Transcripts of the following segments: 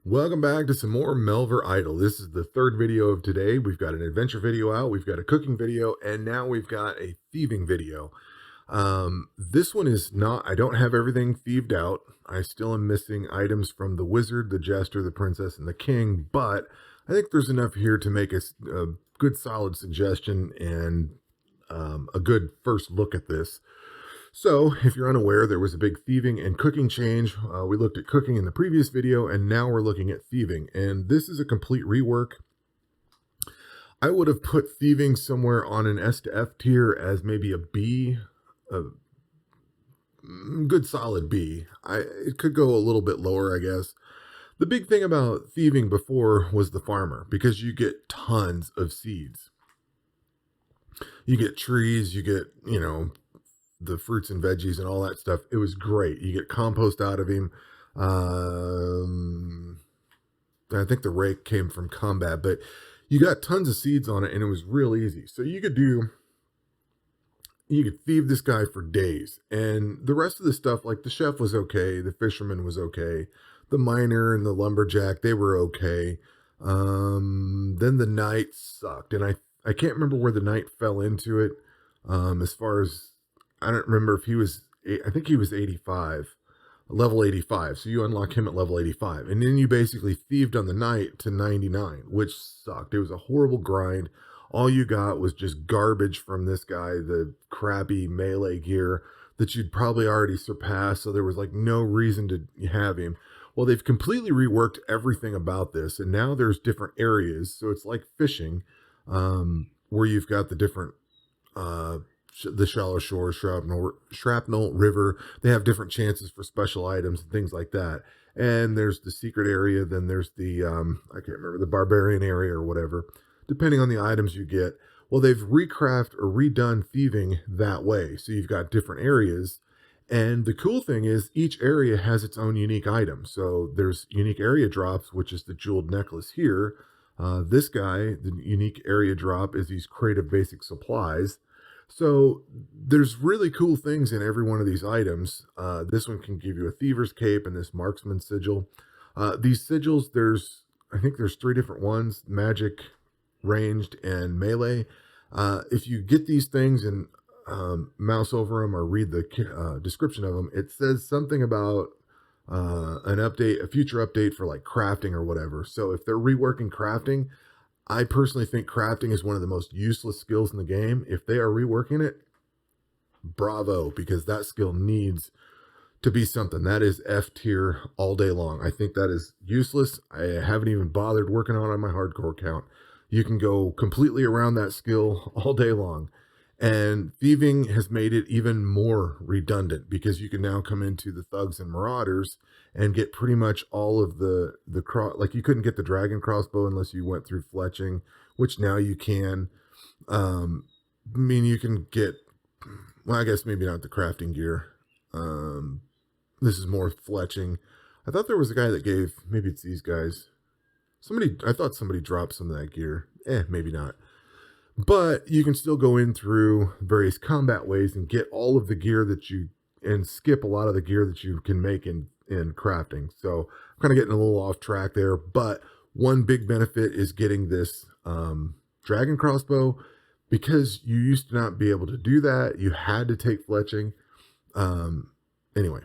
Welcome back to some more Melvor Idle. This is the third video of today. We've got an adventure video out, we've got a cooking video, and now we've got a thieving video. This one is not, I don't have everything thieved out. I still am missing items from the wizard, the jester, the princess, and the king, but I think there's enough here to make a good solid suggestion and a good first look at this. So, if you're unaware, there was a big thieving and cooking change. We looked at cooking in the previous video, and now we're looking at thieving. And this is a complete rework. I would have put thieving somewhere on an S to F tier as maybe a B, a good solid B. It could go a little bit lower, I guess. The big thing about thieving before was the farmer, because you get tons of seeds. You get trees, you get, the fruits and veggies and all that stuff. It was great. You get compost out of him. I think the rake came from combat, but you got tons of seeds on it and it was real easy. So you could thieve this guy for days. And the rest of the stuff, like the chef was okay. The fisherman was okay. The miner and the lumberjack, they were okay. Then the knight sucked. And I can't remember where the knight fell into it. As far as, I don't remember if he was, I think he was 85, level 85. So you unlock him at level 85. And then you basically thieved on the knight to 99, which sucked. It was a horrible grind. All you got was just garbage from this guy, the crappy melee gear that you'd probably already surpassed. So there was like no reason to have him. Well, they've completely reworked everything about this. And now there's different areas. So it's like fishing, where you've got the different, the shallow shore, shrapnel river. They have different chances for special items and things like that. And there's the secret area. Then there's the, I can't remember, the barbarian area or whatever, depending on the items you get. Well, they've recrafted or redone thieving that way. So you've got different areas. And the cool thing is each area has its own unique item. So there's unique area drops, which is the jeweled necklace here. This guy, the unique area drop is these crate of basic supplies. So there's really cool things in every one of these items. This one can give you a thiever's cape and this marksman sigil. These sigils, I think there's 3 different ones: magic, ranged, and melee. If you get these things and mouse over them or read the description of them, it says something about a future update for like crafting or whatever. So if they're reworking crafting, I personally think crafting is one of the most useless skills in the game. If they are reworking it, bravo, because that skill needs to be something. That is F tier all day long. I think that is useless. I haven't even bothered working on my hardcore count. You can go completely around that skill all day long. And thieving has made it even more redundant because you can now come into the thugs and marauders and get pretty much all of like you couldn't get the dragon crossbow unless you went through fletching, which now you can. I mean, you can get, well, I guess maybe not the crafting gear. This is more fletching. I thought there was a guy that gave, maybe it's these guys. I thought somebody dropped some of that gear. Maybe not. But you can still go in through various combat ways and get all of the gear and skip a lot of the gear that you can make in crafting. So I'm kind of getting a little off track there, but one big benefit is getting this dragon crossbow, because you used to not be able to do that. You had to take fletching. Anyway,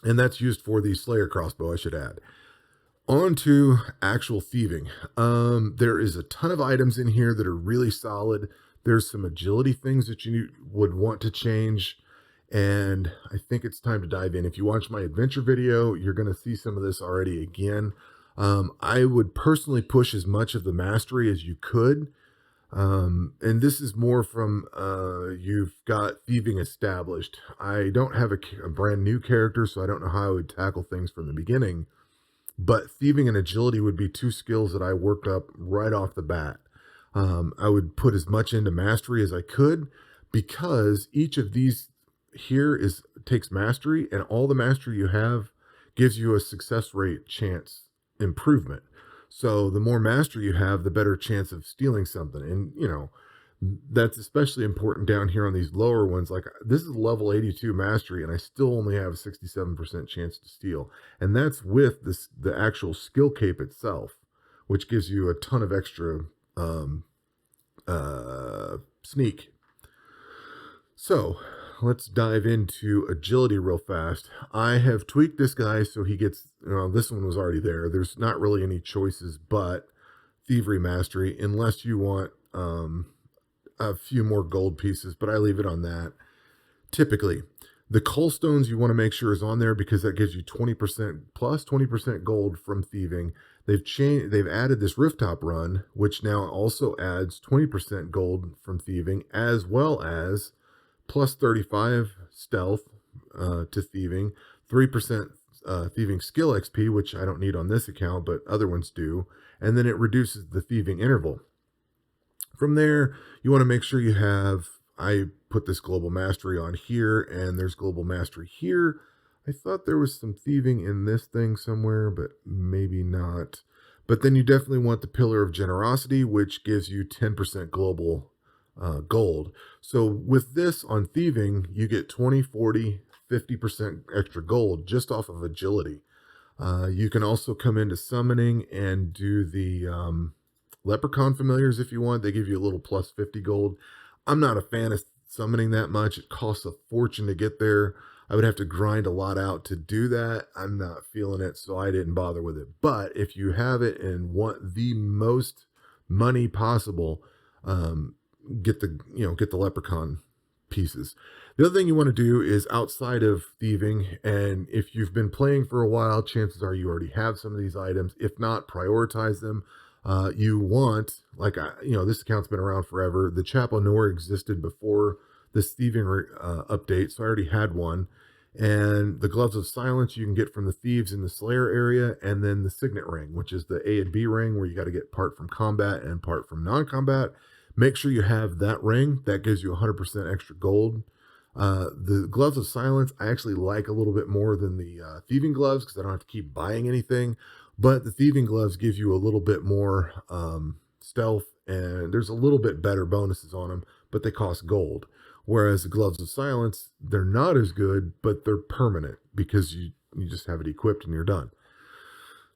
and that's used for the slayer crossbow, I should add. On to actual thieving. There is a ton of items in here that are really solid. There's some agility things that you would want to change, and I think it's time to dive in. If you watch my adventure video, you're going to see some of this already again. I would personally push as much of the mastery as you could. And this is more from, you've got thieving established. I don't have a brand new character, so I don't know how I would tackle things from the beginning. But thieving and agility would be 2 skills that I worked up right off the bat. I would put as much into mastery as I could, because each of these here takes mastery, and all the mastery you have gives you a success rate chance improvement. So the more mastery you have, the better chance of stealing something. And, That's especially important down here on these lower ones. Like this is level 82 mastery, and I still only have a 67% chance to steal. And that's with this the actual skill cape itself, which gives you a ton of extra um, sneak. So let's dive into agility real fast. I have tweaked this guy so he gets, this one was already there. There's not really any choices but thievery mastery, unless you want a few more gold pieces, but I leave it on that. Typically, the coal stones you want to make sure is on there because that gives you 20% plus 20% gold from thieving. They've added this rooftop run, which now also adds 20% gold from thieving, as well as plus 35 stealth to thieving, 3% thieving skill XP, which I don't need on this account, but other ones do. And then it reduces the thieving interval. From there, you want to make sure you have, I put this global mastery on here, and there's global mastery here. I thought there was some thieving in this thing somewhere, but maybe not. But then you definitely want the pillar of generosity, which gives you 10% global gold. So with this on thieving, you get 20, 40, 50% extra gold just off of agility. You can also come into summoning and do the leprechaun familiars if you want. They give you a little plus 50 gold. I'm not a fan of summoning that much. It costs a fortune to get there. I would have to grind a lot out to do that. I'm not feeling it, so I didn't bother with it. But if you have it and want the most money possible, get the leprechaun pieces. The other thing you want to do is outside of thieving, and if you've been playing for a while, chances are you already have some of these items. If not, prioritize them. You want, this account's been around forever. The Chapel Noir existed before this thieving update, so I already had one. And the Gloves of Silence you can get from the thieves in the Slayer area, and then the Signet Ring, which is the A and B ring where you got to get part from combat and part from non-combat. Make sure you have that ring. That gives you 100% extra gold. The Gloves of Silence I actually like a little bit more than the thieving gloves because I don't have to keep buying anything. But the thieving gloves give you a little bit more stealth, and there's a little bit better bonuses on them, but they cost gold. Whereas the Gloves of Silence, they're not as good, but they're permanent because you just have it equipped and you're done.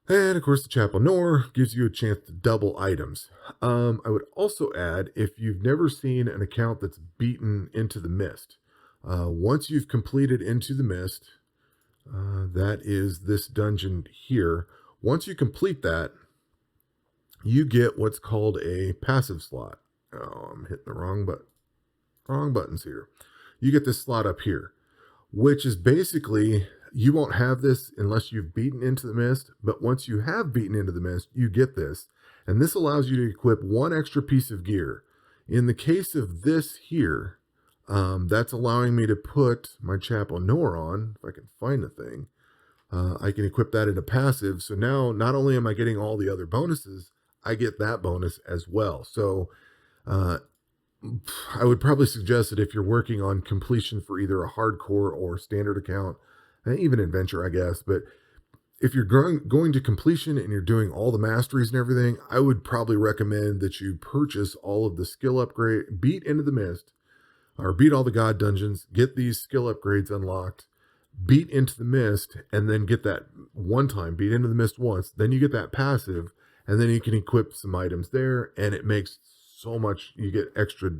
And of course, the Chapel Noir gives you a chance to double items. I would also add, if you've never seen an account that's beaten Into the Mist, once you've completed Into the Mist, that is this dungeon here. Once you complete that, you get what's called a passive slot. Oh, I'm hitting the wrong buttons here. You get this slot up here, which is basically, you won't have this unless you've beaten Into the Mist, but once you have beaten Into the Mist, you get this. And this allows you to equip one extra piece of gear. In the case of this here, that's allowing me to put my Chapel Noir on, if I can find the thing. I can equip that into passive. So now not only am I getting all the other bonuses, I get that bonus as well. So I would probably suggest that if you're working on completion for either a hardcore or standard account, and even adventure, I guess, but if you're going to completion and you're doing all the masteries and everything, I would probably recommend that you purchase all of the skill upgrade, beat Into the Mist, or beat all the god dungeons, get these skill upgrades unlocked, beat Into the Mist, and then get that one time, beat Into the Mist once, then you get that passive, and then you can equip some items there, and it makes so much. You get extra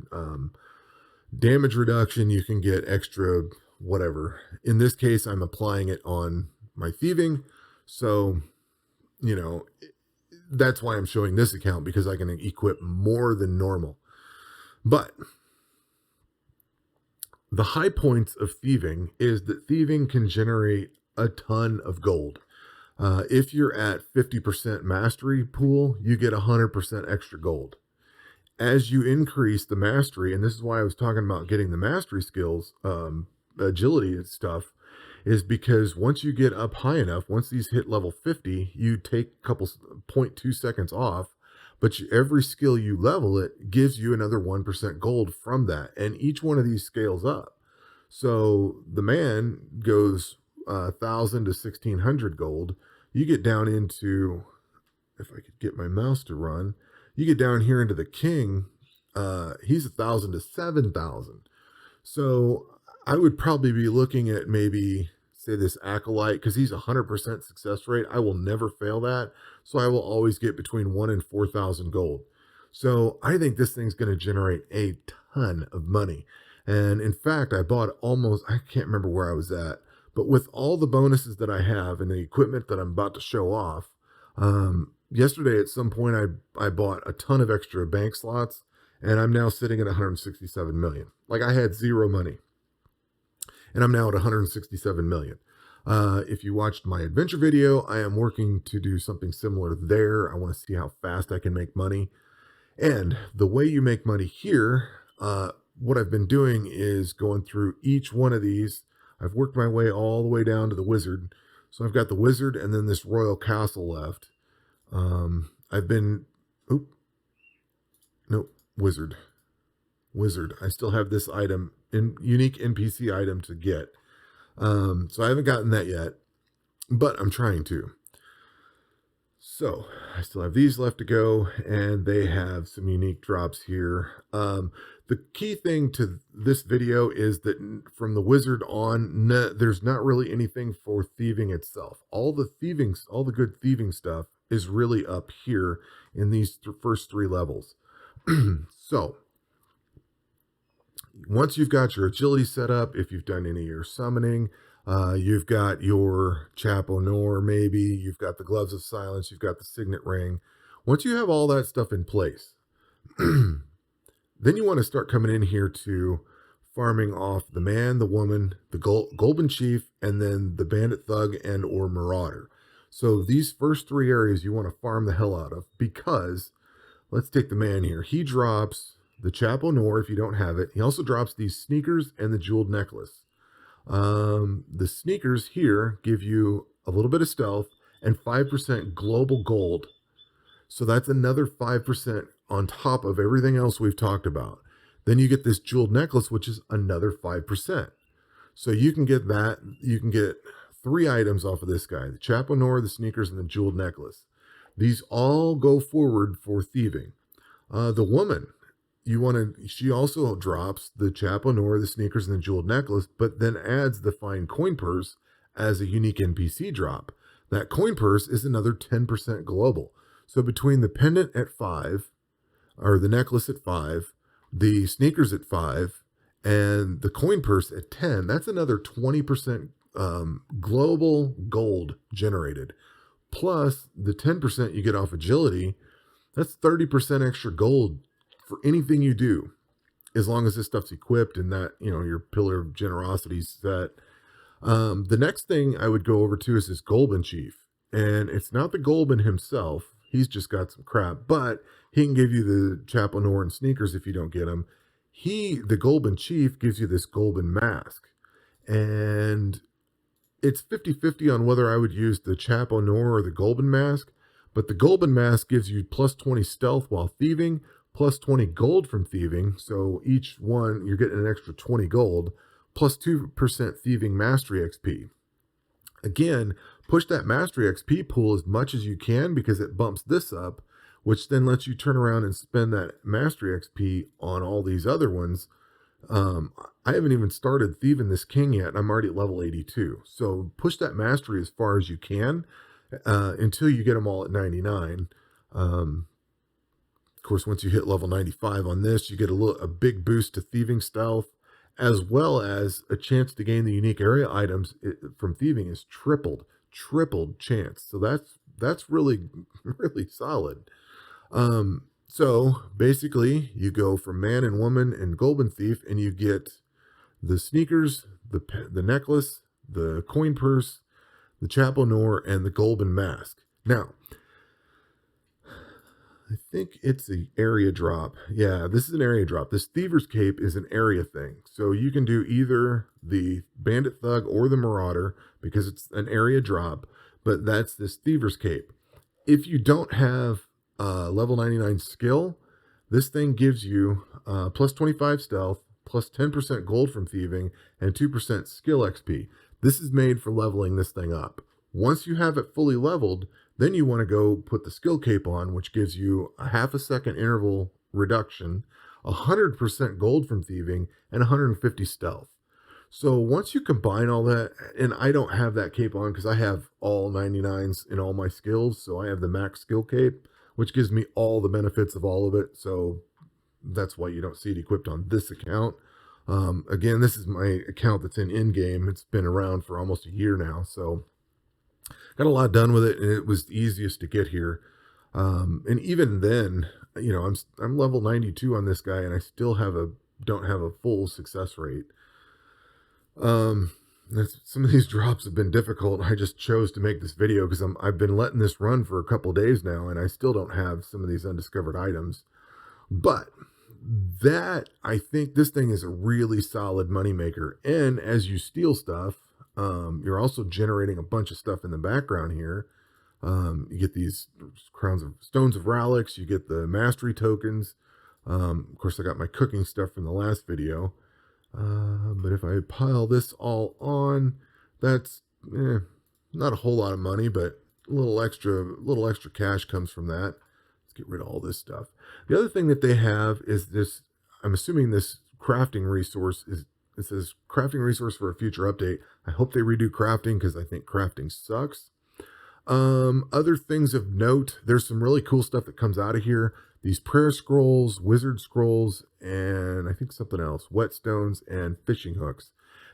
damage reduction, you can get extra whatever. In this case, I'm applying it on my thieving, so that's why I'm showing this account, because I can equip more than normal. But the high points of thieving is that thieving can generate a ton of gold. If you're at 50% mastery pool, you get 100% extra gold. As you increase the mastery, and this is why I was talking about getting the mastery skills, agility and stuff, is because once you get up high enough, once these hit level 50, you take a couple 0.2 seconds off, but every skill you level it gives you another 1% gold from that, and each one of these scales up. So the man goes 1,000 to 1,600 gold. You get down into, if I could get my mouse to run, you get down here into the king, He's 1,000 to 7,000. So I would probably be looking at maybe say this acolyte because he's 100% success rate. I will never fail that. So I will always get between 1 and 4,000 gold. So I think this thing's going to generate a ton of money. And in fact, I bought almost, I can't remember where I was at, but with all the bonuses that I have and the equipment that I'm about to show off, yesterday at some point I bought a ton of extra bank slots and I'm now sitting at 167 million. Like I had zero money and I'm now at 167 million. If you watched my adventure video, I am working to do something similar there. I want to see how fast I can make money. And the way you make money here, what I've been doing is going through each one of these. I've worked my way all the way down to the wizard. So I've got the wizard and then this royal castle left. Wizard. I still have this item, unique NPC item to get. So I haven't gotten that yet, but I'm trying to. So I still have these left to go, and they have some unique drops here. The key thing to this video is that from the wizard on, there's not really anything for thieving itself. All the good thieving stuff is really up here in these first 3 levels. So once you've got your agility set up, if you've done any of your summoning, you've got your Chap Honor, maybe you've got the gloves of silence, you've got the signet ring. Once you have all that stuff in place, then you want to start coming in here to farming off the man, the woman, the golden chief, and then the bandit thug and or marauder. So these first 3 areas you want to farm the hell out of, because let's take the man here. He drops the Chap Honor if you don't have it. He also drops these sneakers and the jeweled necklace. The sneakers here give you a little bit of stealth and 5% global gold. So that's another 5% on top of everything else we've talked about. Then you get this jeweled necklace, which is another 5%. So you can get that. You can get 3 items off of this guy: the Chap Honor, the sneakers, and the jeweled necklace. These all go forward for thieving. The woman, she also drops the Chap Honor, the sneakers, and the jeweled necklace, but then adds the fine coin purse as a unique NPC drop. That coin purse is another 10% global. So between the pendant at 5, or the necklace at 5, the sneakers at 5, and the coin purse at 10, that's another 20% global gold generated. Plus the 10% you get off agility, that's 30% extra gold for anything you do, as long as this stuff's equipped and that, your pillar of generosity set. The next thing I would go over to is this Golden Chief. And it's not the Golden himself. He's just got some crap, but he can give you the Chap Honor and sneakers if you don't get them. The Golden Chief, gives you this Golden mask. And it's 50-50 on whether I would use the Chap Honor or the Golden mask. But the Golden mask gives you plus 20 stealth while thieving, plus 20 gold from thieving. So each one, you're getting an extra 20 gold, plus 2% thieving mastery XP. Again, push that mastery XP pool as much as you can, because it bumps this up, which then lets you turn around and spend that mastery XP on all these other ones. I haven't even started thieving this king yet, and I'm already at level 82. So push that mastery as far as you can until you get them all at 99. Of course, once you hit level 95 on this, you get a big boost to thieving stealth, as well as a chance to gain the unique area items from thieving is tripled chance. So that's really, really solid. So basically you go from man and woman and golden thief, and you get the sneakers, the necklace, the coin purse, the Chap Honor, and the golden mask. Now, I think it's an area drop. Yeah, this is an area drop. This Thiever's Cape is an area thing. So you can do either the Bandit Thug or the Marauder, because it's an area drop, but that's this Thiever's Cape. If you don't have level 99 skill, this thing gives you plus 25 stealth, plus 10% gold from thieving, and 2% skill XP. This is made for leveling this thing up. Once you have it fully leveled, then you want to go put the skill cape on, which gives you a half a second interval reduction, 100% gold from thieving, and 150 stealth. So once you combine all that, and I don't have that cape on because I have all 99s in all my skills. So I have the max skill cape, which gives me all the benefits of all of it. So that's why you don't see it equipped on this account. Again, this is my account that's in game. It's been around for almost a year now. So got a lot done with it, and it was the easiest to get here. And even then, you know, I'm level 92 on this guy, and I still don't have a full success rate. Some of these drops have been difficult. I just chose to make this video because I've been letting this run for a couple days now, and I still don't have some of these undiscovered items. But I think this thing is a really solid moneymaker. And as you steal stuff, you're also generating a bunch of stuff in the background here. You get these stones of relics, you get the mastery tokens. Of course, I got my cooking stuff from the last video. But if I pile this all on, that's not a whole lot of money, but a little extra cash comes from that. Let's get rid of all this stuff. The other thing that they have is this. I'm assuming this crafting resource it says crafting resource for a future update. I hope they redo crafting because I think crafting sucks. Other things of note, there's some really cool stuff that comes out of here. These prayer scrolls, wizard scrolls, and I think something else, whetstones and fishing hooks.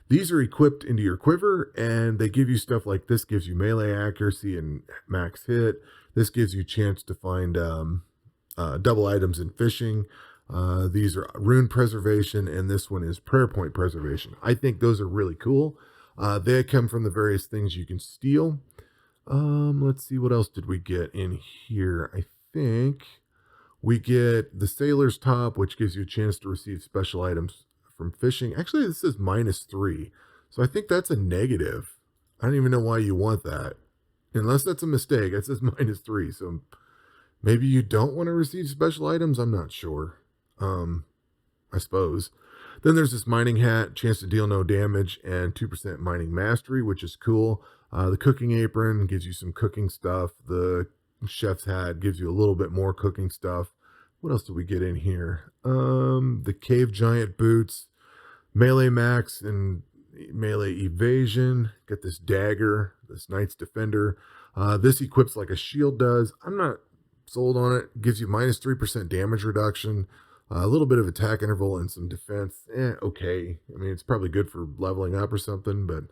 These are equipped into your quiver, and they give you stuff like this gives you melee accuracy and max hit. This gives you a chance to find double items in fishing. These are rune preservation, and this one is prayer point preservation. I think those are really cool. They come from the various things you can steal. Let's see, what else did we get in here? I think we get the sailor's top, which gives you a chance to receive special items from fishing. Actually, this is -3. So I think that's a negative. I don't even know why you want that. Unless that's a mistake. It says -3. So maybe you don't want to receive special items. I'm not sure. I suppose. Then there's this mining hat, chance to deal no damage, and 2% mining mastery, which is cool. The cooking apron gives you some cooking stuff. The chef's hat gives you a little bit more cooking stuff. What else do we get in here? The cave giant boots, melee max and melee evasion. Got this dagger, this knight's defender. This equips like a shield does. I'm not sold on it. Gives you -3% damage reduction, a little bit of attack interval and some defense. Okay. I mean, it's probably good for leveling up or something, but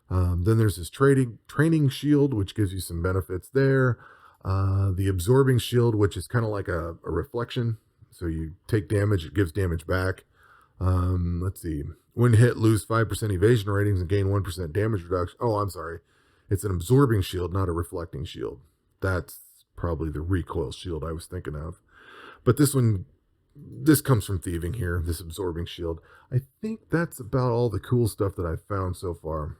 then there's this training shield, which gives you some benefits there. The absorbing shield, which is kind of like a reflection. So you take damage, it gives damage back. Let's see. When hit, lose 5% evasion ratings and gain 1% damage reduction. Oh, I'm sorry. It's an absorbing shield, not a reflecting shield. That's probably the recoil shield I was thinking of. But this comes from thieving here, this absorbing shield. I think that's about all the cool stuff that I've found so far.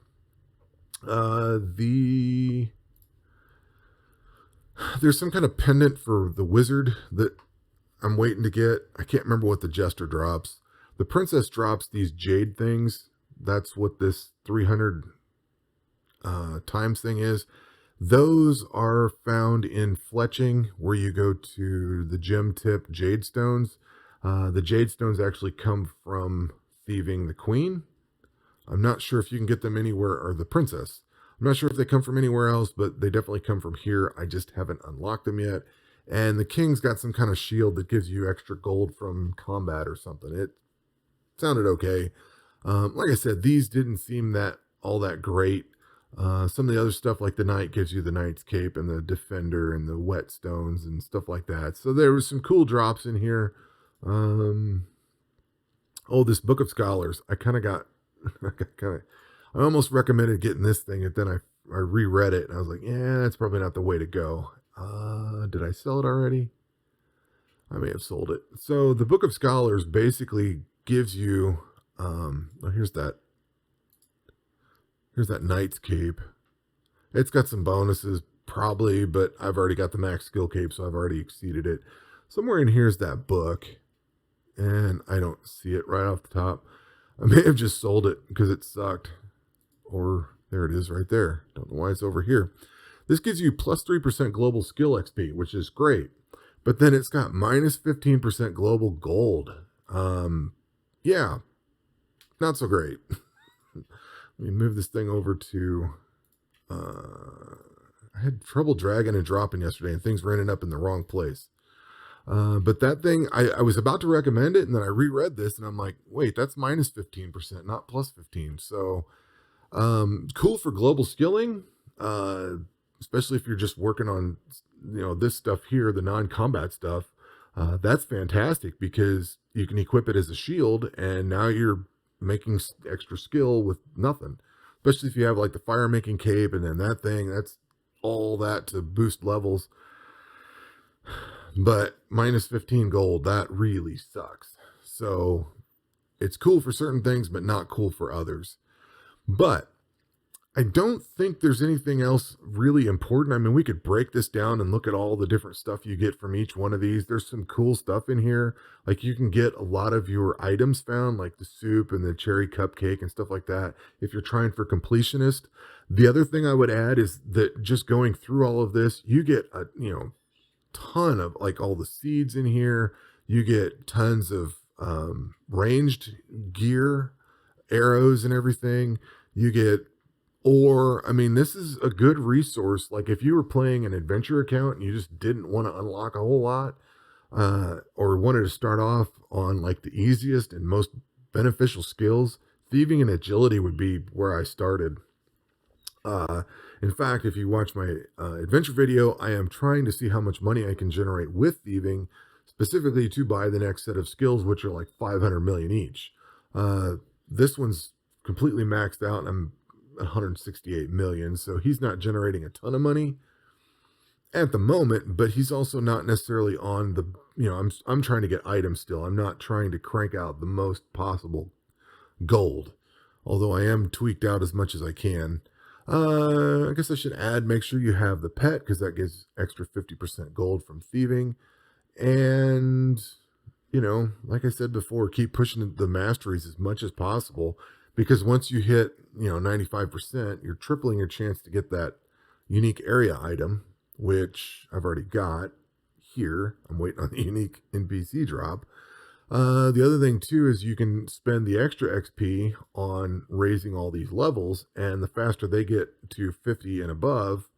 There's some kind of pendant for the wizard that I'm waiting to get. I can't remember what the jester drops. The princess drops these jade things. That's what this 300 times thing is. Those are found in fletching, where you go to the gem tip jade stones. The jade stones actually come from thieving the queen. I'm not sure if you can get them anywhere, or the princess. I'm not sure if they come from anywhere else, but they definitely come from here. I just haven't unlocked them yet. And the king's got some kind of shield that gives you extra gold from combat or something. It sounded okay. Like I said, these didn't seem all that great. Some of the other stuff, like the knight, gives you the knight's cape and the defender and the whetstones and stuff like that. So there was some cool drops in here. Oh, this Book of Scholars. I almost recommended getting this thing, and then I reread it and I was like, yeah, that's probably not the way to go. Did I sell it already? I may have sold it. So the Book of Scholars basically gives you, here's that knight's cape. It's got some bonuses probably, but I've already got the max skill cape, so I've already exceeded it. Somewhere in here's that book, and I don't see it right off the top. I may have just sold it because it sucked. Or there it is right there. Don't know why it's over here. This gives you plus 3% global skill XP, which is great. But then it's got minus 15% global gold. Yeah, not so great. Let me move this thing over to, I had trouble dragging and dropping yesterday and things were ending up in the wrong place. But that thing, I was about to recommend it and then I reread this and I'm like, wait, that's minus 15%, not plus 15. So, cool for global skilling, uh, especially if you're just working on, this stuff here, the non-combat stuff. That's fantastic because you can equip it as a shield, and now you're making extra skill with nothing. Especially if you have like the fire making cape, and then that thing, that's all that to boost levels. But minus 15 gold, that really sucks. So it's cool for certain things, but not cool for others. But I don't think there's anything else really important. I mean, we could break this down and look at all the different stuff you get from each one of these. There's some cool stuff in here. Like you can get a lot of your items found, like the soup and the cherry cupcake and stuff like that, if you're trying for completionist. The other thing I would add is that just going through all of this, you get a ton of like all the seeds in here. You get tons of ranged gear, arrows and everything. You get I mean, this is a good resource. Like if you were playing an adventure account and you just didn't want to unlock a whole lot, or wanted to start off on like the easiest and most beneficial skills, thieving and agility would be where I started. In fact, if you watch my adventure video, I am trying to see how much money I can generate with thieving, specifically to buy the next set of skills, which are like 500 million each. This one's completely maxed out, and I'm 168 million, so he's not generating a ton of money at the moment, but he's also not necessarily on the, I'm trying to get items still. I'm not trying to crank out the most possible gold, although I am tweaked out as much as I can. I guess I should add, make sure you have the pet, because that gives extra 50% gold from thieving. And, like I said before, keep pushing the masteries as much as possible, because once you hit, 95%, you're tripling your chance to get that unique area item, which I've already got here. I'm waiting on the unique NPC drop. The other thing too is you can spend the extra XP on raising all these levels, and the faster they get to 50 and above,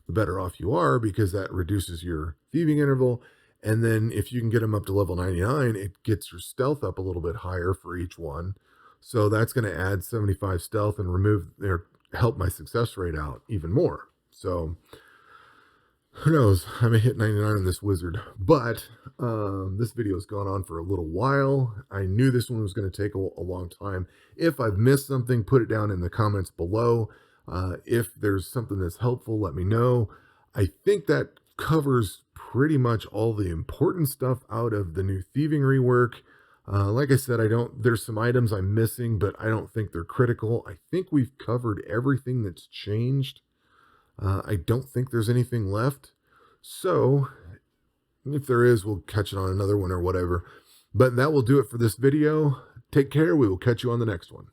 the better off you are, because that reduces your thieving interval. And then if you can get them up to level 99, it gets your stealth up a little bit higher for each one. So that's going to add 75 stealth and help my success rate out even more. So who knows? I may hit 99 on this wizard, but this video has gone on for a little while. I knew this one was going to take a long time. If I've missed something, put it down in the comments below. If there's something that's helpful, let me know. I think that covers pretty much all the important stuff out of the new thieving rework. Like I said, there's some items I'm missing, but I don't think they're critical. I think we've covered everything that's changed. I don't think there's anything left. So if there is, we'll catch it on another one or whatever. But that will do it for this video. Take care. We will catch you on the next one.